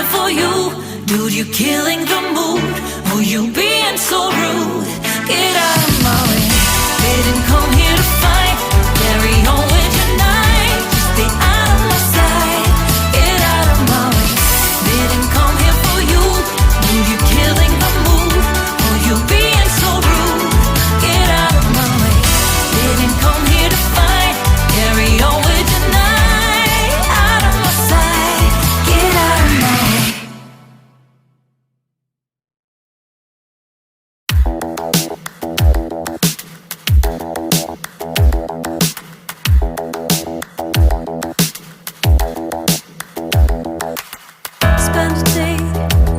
here for you. Dude, you're killing the mood. Oh, you being so rude. Get out of my way. Didn't come here to fight. Carry on with your night. Just stay out of my sight. Get out of my way. Didn't come here for you. Dude, you're killing the mood. Oh, you being so rude. Get out of my way. Didn't come here to fight. Carry on with your night. Out of my sight. Get out of my way. Spend a day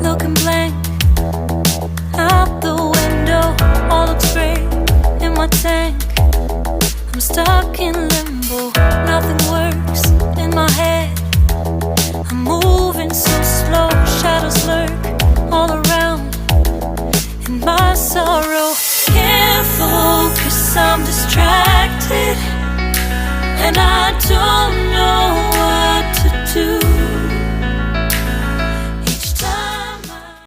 looking blank out the window. All looks great in my tank. I'm stuck in limbo. Nothing works in my head. I'm moving so slow. Shadows lurk all around in my sorrow. Can't focus, I'm distracted, and I don't